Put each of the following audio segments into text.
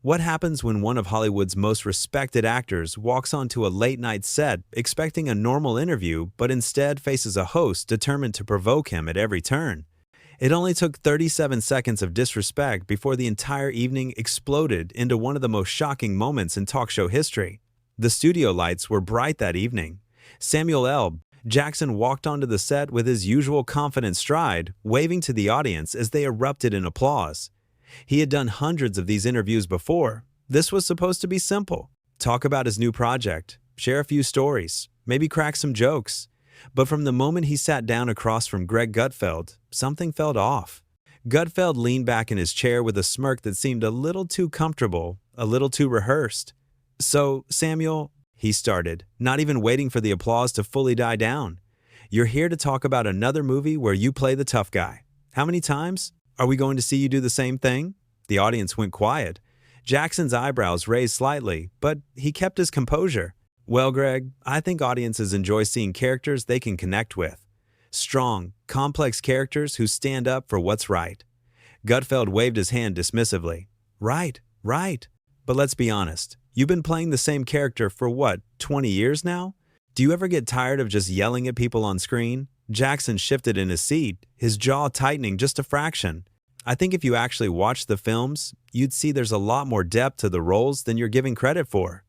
What happens when one of Hollywood's most respected actors walks onto a late-night set expecting a normal interview but instead faces a host determined to provoke him at every turn? It only took 37 seconds of disrespect before the entire evening exploded into one of the most shocking moments in talk show history. The studio lights were bright that evening. Samuel L. Jackson walked onto the set with his usual confident stride, waving to the audience as they erupted in applause. He had done hundreds of these interviews before. This was supposed to be simple. Talk about his new project, share a few stories, maybe crack some jokes. But from the moment he sat down across from Greg Gutfeld, something felt off. Gutfeld leaned back in his chair with a smirk that seemed a little too comfortable, a little too rehearsed. "So, Samuel," he started, not even waiting for the applause to fully die down, "you're here to talk about another movie where you play the tough guy. How many times? Are we going to see you do the same thing?" The audience went quiet. Jackson's eyebrows raised slightly, but he kept his composure. "Well, Greg, I think audiences enjoy seeing characters they can connect with. Strong, complex characters who stand up for what's right." Gutfeld waved his hand dismissively. "Right, right. But let's be honest. You've been playing the same character for what, 20 years now? Do you ever get tired of just yelling at people on screen?" Jackson shifted in his seat, his jaw tightening just a fraction. "I think if you actually watched the films, you'd see there's a lot more depth to the roles than you're giving credit for."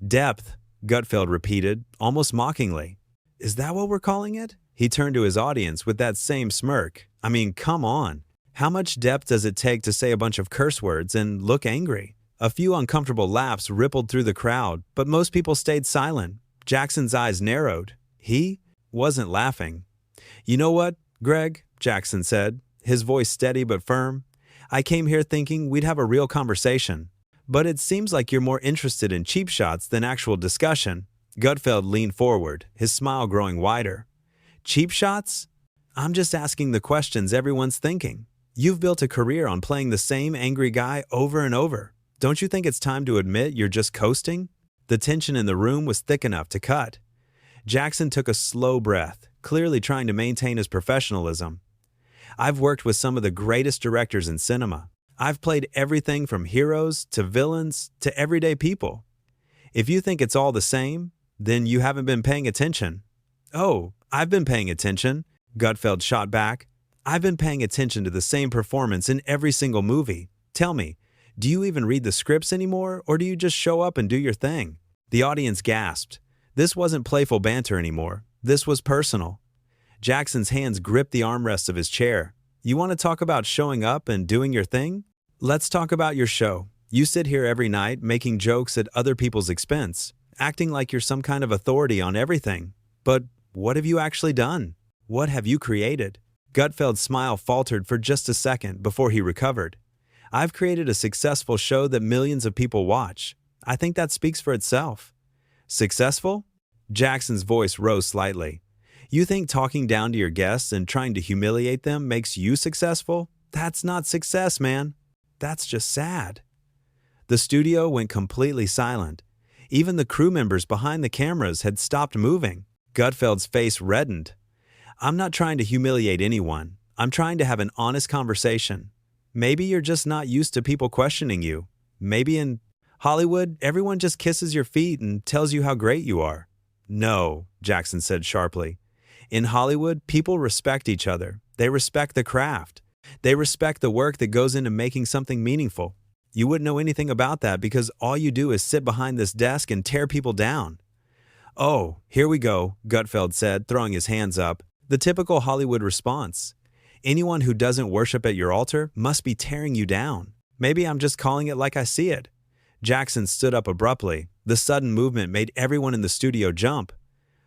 "Depth," Gutfeld repeated, almost mockingly. "Is that what we're calling it?" He turned to his audience with that same smirk. "I mean, come on. How much depth does it take to say a bunch of curse words and look angry?" A few uncomfortable laughs rippled through the crowd, but most people stayed silent. Jackson's eyes narrowed. He wasn't laughing. "You know what, Greg?" Jackson said, his voice steady but firm. "I came here thinking we'd have a real conversation. But it seems like you're more interested in cheap shots than actual discussion." Gutfeld leaned forward, his smile growing wider. "Cheap shots? I'm just asking the questions everyone's thinking. You've built a career on playing the same angry guy over and over. Don't you think it's time to admit you're just coasting?" The tension in the room was thick enough to cut. Jackson took a slow breath, clearly trying to maintain his professionalism. "I've worked with some of the greatest directors in cinema. I've played everything from heroes to villains to everyday people. If you think it's all the same, then you haven't been paying attention." "Oh, I've been paying attention," Gutfeld shot back. "I've been paying attention to the same performance in every single movie. Tell me, do you even read the scripts anymore, or do you just show up and do your thing?" The audience gasped. This wasn't playful banter anymore. This was personal. Jackson's hands gripped the armrests of his chair. "You want to talk about showing up and doing your thing? Let's talk about your show. You sit here every night making jokes at other people's expense, acting like you're some kind of authority on everything. But what have you actually done? What have you created?" Gutfeld's smile faltered for just a second before he recovered. "I've created a successful show that millions of people watch. I think that speaks for itself." "Successful?" Jackson's voice rose slightly. "You think talking down to your guests and trying to humiliate them makes you successful? That's not success, man. That's just sad." The studio went completely silent. Even the crew members behind the cameras had stopped moving. Gutfeld's face reddened. "I'm not trying to humiliate anyone. I'm trying to have an honest conversation. Maybe you're just not used to people questioning you. Maybe in Hollywood, everyone just kisses your feet and tells you how great you are." "No," Jackson said sharply. "In Hollywood, people respect each other. They respect the craft. They respect the work that goes into making something meaningful. You wouldn't know anything about that because all you do is sit behind this desk and tear people down." "Oh, here we go," Gutfeld said, throwing his hands up. The typical Hollywood response. "Anyone who doesn't worship at your altar must be tearing you down. Maybe I'm just calling it like I see it." Jackson stood up abruptly. The sudden movement made everyone in the studio jump.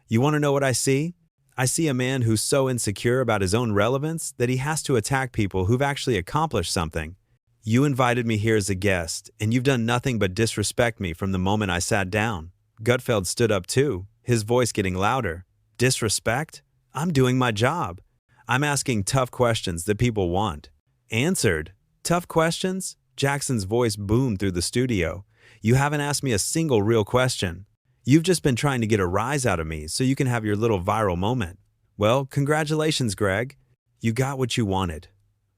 "You want to know what I see? I see a man who's so insecure about his own relevance that he has to attack people who've actually accomplished something. You invited me here as a guest, and you've done nothing but disrespect me from the moment I sat down." Gutfeld stood up too, his voice getting louder. "Disrespect? I'm doing my job. I'm asking tough questions that people want. Answered. Tough questions?" Jackson's voice boomed through the studio. "You haven't asked me a single real question. You've just been trying to get a rise out of me so you can have your little viral moment. Well, congratulations, Greg. You got what you wanted."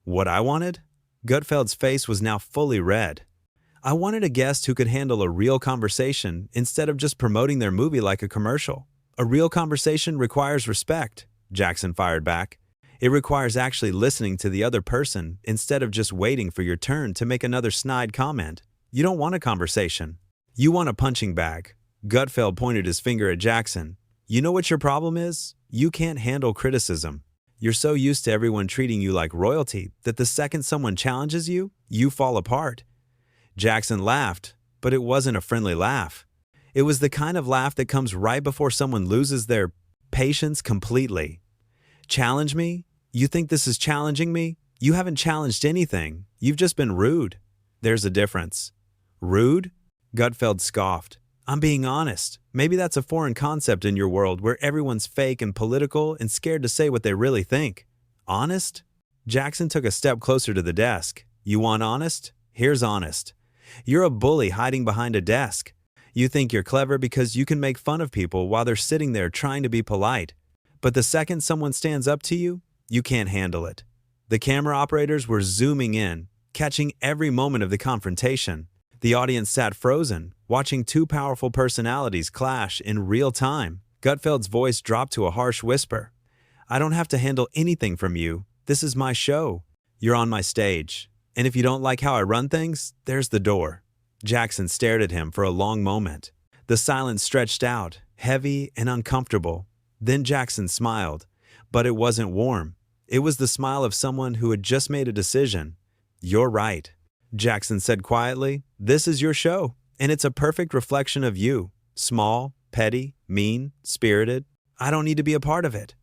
"What I wanted?" Gutfeld's face was now fully red. I wanted a guest who could handle a real conversation instead of just promoting their movie like a commercial. A real conversation requires respect, Jackson fired back. It requires actually listening to the other person instead of just waiting for your turn to make another snide comment. You don't want a conversation. You want a punching bag. Gutfeld pointed his finger at Jackson. You know what your problem is? You can't handle criticism. You're so used to everyone treating you like royalty that the second someone challenges you, you fall apart. Jackson laughed, but it wasn't a friendly laugh. It was the kind of laugh that comes right before someone loses their patience completely. Challenge me? You think this is challenging me? You haven't challenged anything. You've just been rude. There's a difference. Rude? Gutfeld scoffed. I'm being honest. Maybe that's a foreign concept in your world where everyone's fake and political and scared to say what they really think. Honest? Jackson took a step closer to the desk. You want honest? Here's honest. You're a bully hiding behind a desk. You think you're clever because you can make fun of people while they're sitting there trying to be polite. But the second someone stands up to you, you can't handle it. The camera operators were zooming in, catching every moment of the confrontation. The audience sat frozen, watching two powerful personalities clash in real time. Gutfeld's voice dropped to a harsh whisper. I don't have to handle anything from you. This is my show. You're on my stage. And if you don't like how I run things, there's the door. Jackson stared at him for a long moment. The silence stretched out, heavy and uncomfortable. Then Jackson smiled, but it wasn't warm. It was the smile of someone who had just made a decision. You're right, Jackson said quietly. This is your show, and it's a perfect reflection of you. Small, petty, mean, spirited. I don't need to be a part of it.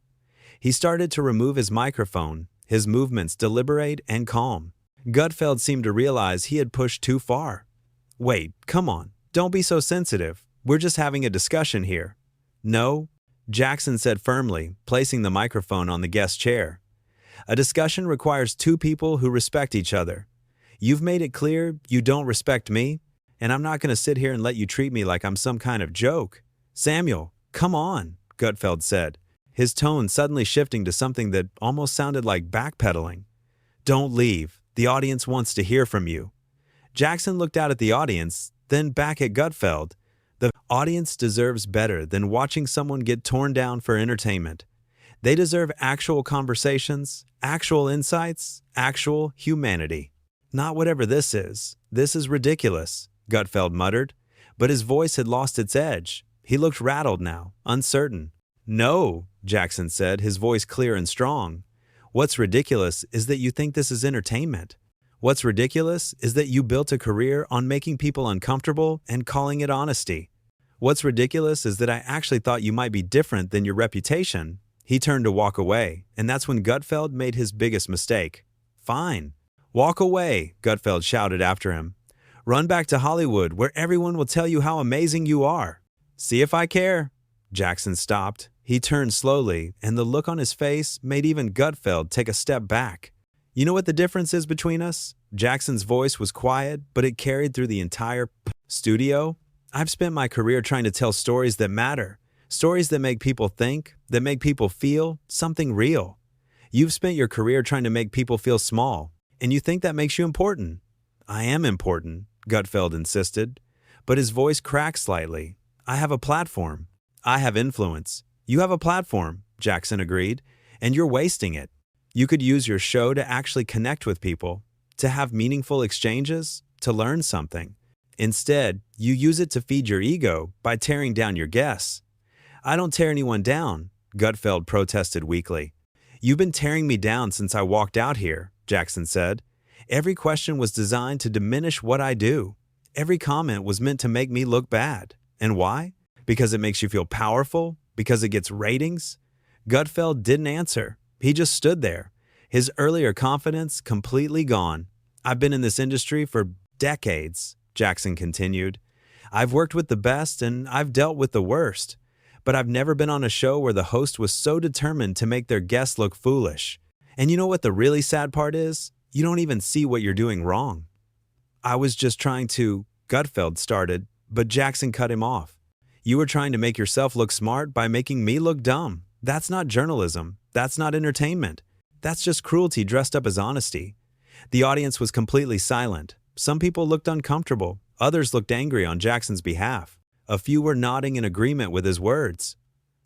He started to remove his microphone, his movements deliberate and calm. Gutfeld seemed to realize he had pushed too far. Wait, come on, don't be so sensitive. We're just having a discussion here. No, Jackson said firmly, placing the microphone on the guest chair. A discussion requires two people who respect each other. You've made it clear you don't respect me, and I'm not going to sit here and let you treat me like I'm some kind of joke. Samuel, come on, Gutfeld said, his tone suddenly shifting to something that almost sounded like backpedaling. Don't leave. The audience wants to hear from you. Jackson looked out at the audience, then back at Gutfeld. The audience deserves better than watching someone get torn down for entertainment. They deserve actual conversations, actual insights, actual humanity. Not whatever this is. This is ridiculous, Gutfeld muttered, but his voice had lost its edge. He looked rattled now, uncertain. No, Jackson said, his voice clear and strong. What's ridiculous is that you think this is entertainment. What's ridiculous is that you built a career on making people uncomfortable and calling it honesty. What's ridiculous is that I actually thought you might be different than your reputation. He turned to walk away, and that's when Gutfeld made his biggest mistake. Fine. Walk away, Gutfeld shouted after him. Run back to Hollywood where everyone will tell you how amazing you are. See if I care. Jackson stopped. He turned slowly, and the look on his face made even Gutfeld take a step back. You know what the difference is between us? Jackson's voice was quiet, but it carried through the entire studio. I've spent my career trying to tell stories that matter, stories that make people think, that make people feel something real. You've spent your career trying to make people feel small, and you think that makes you important. I am important, Gutfeld insisted, but his voice cracked slightly. I have a platform. I have influence. You have a platform, Jackson agreed, and you're wasting it. You could use your show to actually connect with people, to have meaningful exchanges, to learn something. Instead, you use it to feed your ego by tearing down your guests. I don't tear anyone down, Gutfeld protested weakly. You've been tearing me down since I walked out here, Jackson said. Every question was designed to diminish what I do. Every comment was meant to make me look bad. And why? Because it makes you feel powerful? Because it gets ratings? Gutfeld didn't answer. He just stood there, his earlier confidence completely gone. I've been in this industry for decades, Jackson continued. I've worked with the best and I've dealt with the worst. But I've never been on a show where the host was so determined to make their guests look foolish. And you know what the really sad part is? You don't even see what you're doing wrong. I was just trying to, Gutfeld started, but Jackson cut him off. You were trying to make yourself look smart by making me look dumb. That's not journalism. That's not entertainment. That's just cruelty dressed up as honesty. The audience was completely silent, Some people looked uncomfortable, others looked angry on Jackson's behalf. A few were nodding in agreement with his words.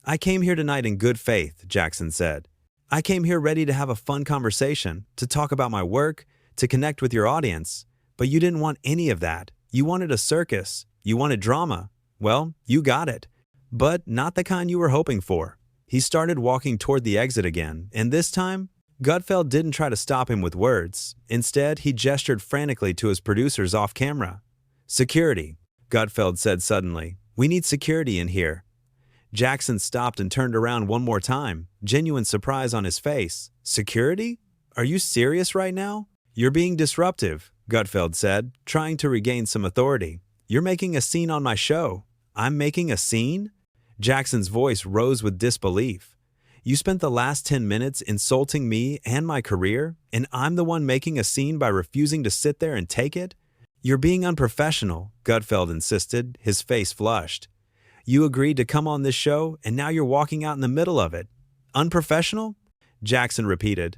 "I came here tonight in good faith," Jackson said. "I came here ready to have a fun conversation, to talk about my work, to connect with your audience. But you didn't want any of that. You wanted a circus. You wanted drama. Well, you got it. But not the kind you were hoping for." He started walking toward the exit again, and this time, Gutfeld didn't try to stop him with words. Instead, he gestured frantically to his producers off camera. "Security," Gutfeld said suddenly. "We need security in here." Jackson stopped and turned around one more time, genuine surprise on his face. "Security? Are you serious right now?" "You're being disruptive," Gutfeld said, trying to regain some authority. "You're making a scene on my show." "I'm making a scene?" Jackson's voice rose with disbelief. "You spent the last 10 minutes insulting me and my career, and I'm the one making a scene by refusing to sit there and take it?" "You're being unprofessional," Gutfeld insisted, his face flushed. "You agreed to come on this show, and now you're walking out in the middle of it." "Unprofessional?" Jackson repeated.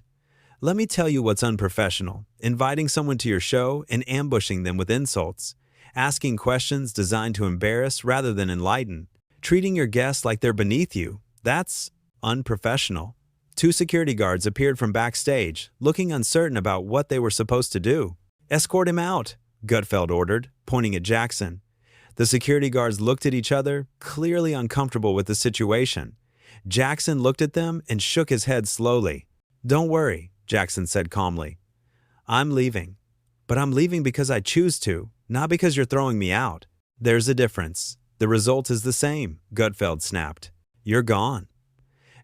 "Let me tell you what's unprofessional: inviting someone to your show and ambushing them with insults, asking questions designed to embarrass rather than enlighten, treating your guests like they're beneath you. That's unprofessional." Two security guards appeared from backstage, looking uncertain about what they were supposed to do. "Escort him out," Gutfeld ordered, pointing at Jackson. The security guards looked at each other, clearly uncomfortable with the situation. Jackson looked at them and shook his head slowly. "Don't worry," Jackson said calmly. "I'm leaving. But I'm leaving because I choose to, not because you're throwing me out." "There's a difference. The result is the same," Gutfeld snapped. "You're gone."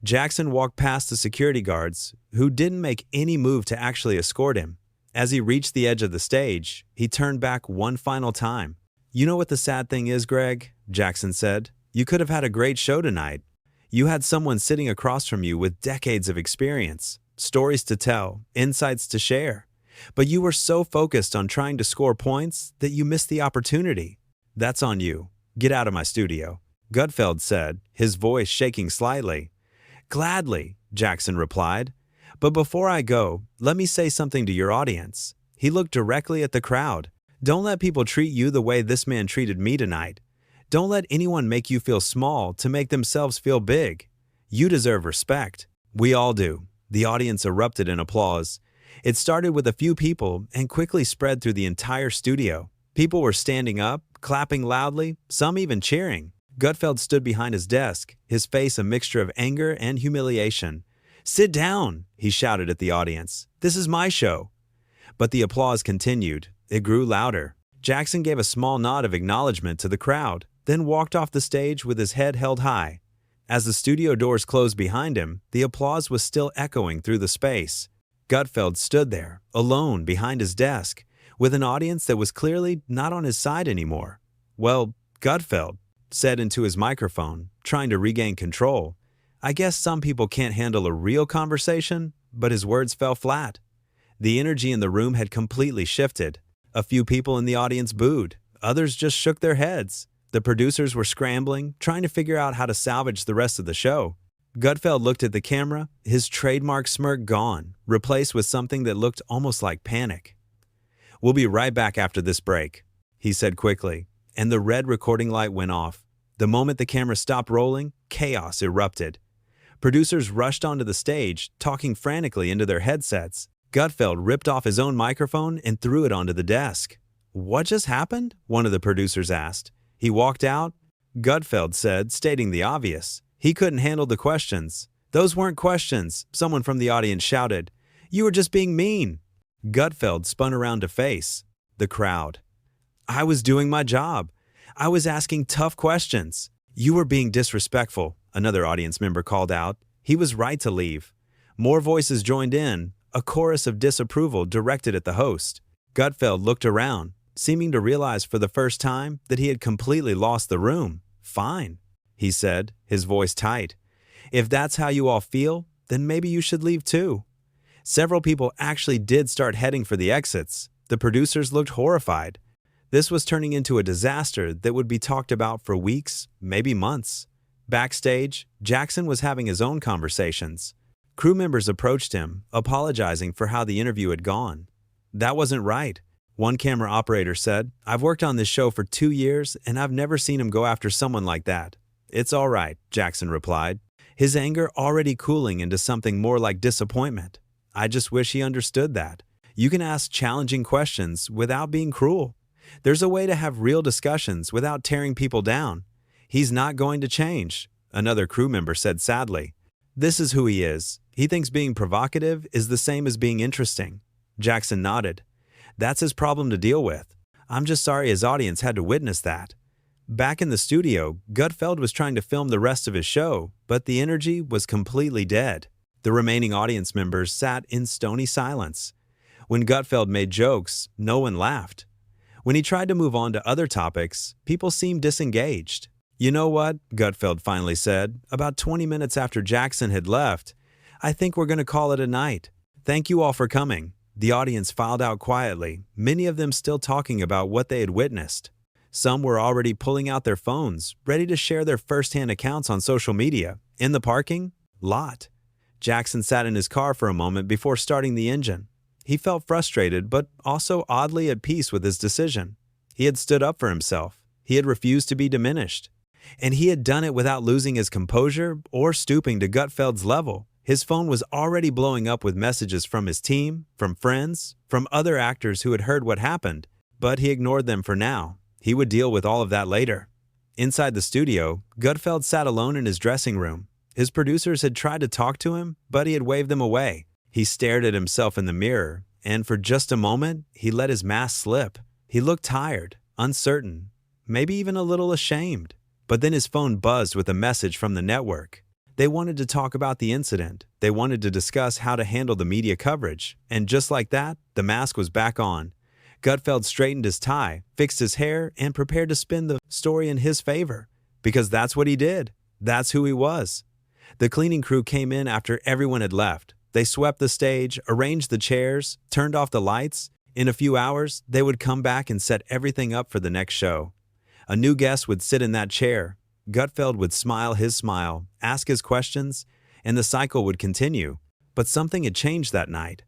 Jackson walked past the security guards, who didn't make any move to actually escort him. As he reached the edge of the stage, he turned back one final time. "You know what the sad thing is, Greg?" Jackson said. "You could have had a great show tonight. You had someone sitting across from you with decades of experience, stories to tell, insights to share. But you were so focused on trying to score points that you missed the opportunity. That's on you. Get out of my studio," Gutfeld said, his voice shaking slightly. "Gladly," Jackson replied. "But before I go, let me say something to your audience." He looked directly at the crowd. "Don't let people treat you the way this man treated me tonight. Don't let anyone make you feel small to make themselves feel big. You deserve respect." "We all do." The audience erupted in applause. It started with a few people and quickly spread through the entire studio. People were standing up, clapping loudly, some even cheering. Gutfeld stood behind his desk, his face a mixture of anger and humiliation. "Sit down," he shouted at the audience. "This is my show." But the applause continued. It grew louder. Jackson gave a small nod of acknowledgement to the crowd, then walked off the stage with his head held high. As the studio doors closed behind him, the applause was still echoing through the space. Gutfeld stood there, alone behind his desk, with an audience that was clearly not on his side anymore. "Well, Gutfeld," said into his microphone, trying to regain control, "I guess some people can't handle a real conversation," but his words fell flat. The energy in the room had completely shifted. A few people in the audience booed. Others just shook their heads. The producers were scrambling, trying to figure out how to salvage the rest of the show. Gutfeld looked at the camera, his trademark smirk gone, replaced with something that looked almost like panic. "We'll be right back after this break," he said quickly, and the red recording light went off. The moment the camera stopped rolling, chaos erupted. Producers rushed onto the stage, talking frantically into their headsets. Gutfeld ripped off his own microphone and threw it onto the desk. "What just happened?" one of the producers asked. "He walked out," Gutfeld said, stating the obvious. He couldn't handle the questions. "Those weren't questions," someone from the audience shouted. "You were just being mean." Gutfeld spun around to face the crowd. "I was doing my job. I was asking tough questions." "You were being disrespectful," another audience member called out. He was right to leave. More voices joined in, a chorus of disapproval directed at the host. Gutfeld looked around, seeming to realize for the first time that he had completely lost the room. "Fine," he said, his voice tight. "If that's how you all feel, then maybe you should leave too." Several people actually did start heading for the exits. The producers looked horrified. This was turning into a disaster that would be talked about for weeks, maybe months. Backstage, Jackson was having his own conversations. Crew members approached him, apologizing for how the interview had gone. "That wasn't right. One camera operator said, "I've worked on this show for 2 years and I've never seen him go after someone like that." "It's all right," Jackson replied, his anger already cooling into something more like disappointment. "I just wish he understood that. You can ask challenging questions without being cruel. There's a way to have real discussions without tearing people down. He's not going to change," another crew member said sadly. "This is who he is. He thinks being provocative is the same as being interesting." Jackson nodded. "That's his problem to deal with. I'm just sorry his audience had to witness that." Back in the studio, Gutfeld was trying to film the rest of his show, but the energy was completely dead. The remaining audience members sat in stony silence. When Gutfeld made jokes, no one laughed. When he tried to move on to other topics, people seemed disengaged. "You know what?" Gutfeld finally said, about 20 minutes after Jackson had left. "I think we're going to call it a night. Thank you all for coming." The audience filed out quietly, many of them still talking about what they had witnessed. Some were already pulling out their phones, ready to share their first-hand accounts on social media. In the parking lot, Jackson sat in his car for a moment before starting the engine. He felt frustrated, but also oddly at peace with his decision. He had stood up for himself. He had refused to be diminished. And he had done it without losing his composure or stooping to Gutfeld's level. His phone was already blowing up with messages from his team, from friends, from other actors who had heard what happened, but he ignored them for now. He would deal with all of that later. Inside the studio, Gutfeld sat alone in his dressing room. His producers had tried to talk to him, but he had waved them away. He stared at himself in the mirror, and for just a moment, he let his mask slip. He looked tired, uncertain, maybe even a little ashamed. But then his phone buzzed with a message from the network. They wanted to talk about the incident. They wanted to discuss how to handle the media coverage. And just like that, the mask was back on. Gutfeld straightened his tie, fixed his hair, and prepared to spin the story in his favor. Because that's what he did. That's who he was. The cleaning crew came in after everyone had left. They swept the stage, arranged the chairs, turned off the lights. In a few hours, they would come back and set everything up for the next show. A new guest would sit in that chair. Gutfeld would smile his smile, ask his questions, and the cycle would continue. But something had changed that night.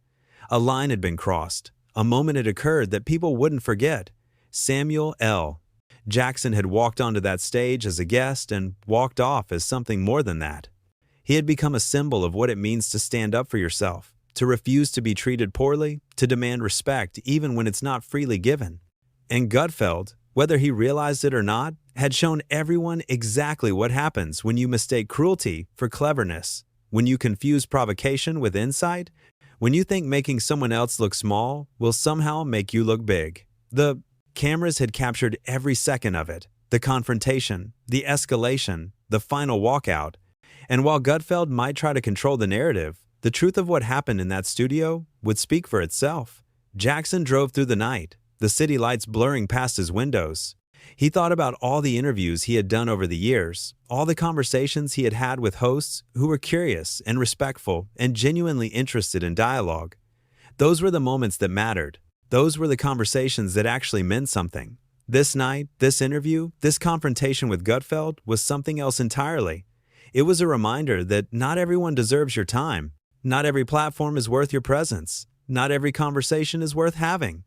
A line had been crossed. A moment had occurred that people wouldn't forget. Samuel L. Jackson had walked onto that stage as a guest and walked off as something more than that. He had become a symbol of what it means to stand up for yourself, to refuse to be treated poorly, to demand respect even when it's not freely given. And Gutfeld, whether he realized it or not, had shown everyone exactly what happens when you mistake cruelty for cleverness, when you confuse provocation with insight, when you think making someone else look small will somehow make you look big. The cameras had captured every second of it, the confrontation, the escalation, the final walkout. And while Gutfeld might try to control the narrative, the truth of what happened in that studio would speak for itself. Jackson drove through the night, the city lights blurring past his windows. He thought about all the interviews he had done over the years, all the conversations he had had with hosts who were curious and respectful and genuinely interested in dialogue. Those were the moments that mattered. Those were the conversations that actually meant something. This night, this interview, this confrontation with Gutfeld was something else entirely. It was a reminder that not everyone deserves your time. Not every platform is worth your presence. Not every conversation is worth having.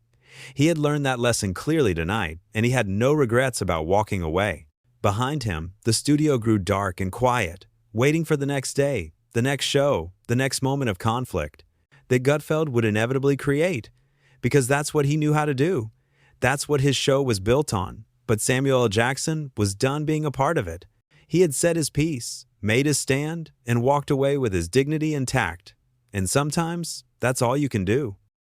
He had learned that lesson clearly tonight, and he had no regrets about walking away. Behind him, the studio grew dark and quiet, waiting for the next day, the next show, the next moment of conflict that Gutfeld would inevitably create, because that's what he knew how to do. That's what his show was built on. But Samuel L. Jackson was done being a part of it. He had said his piece, made his stand, and walked away with his dignity intact. And sometimes, that's all you can do.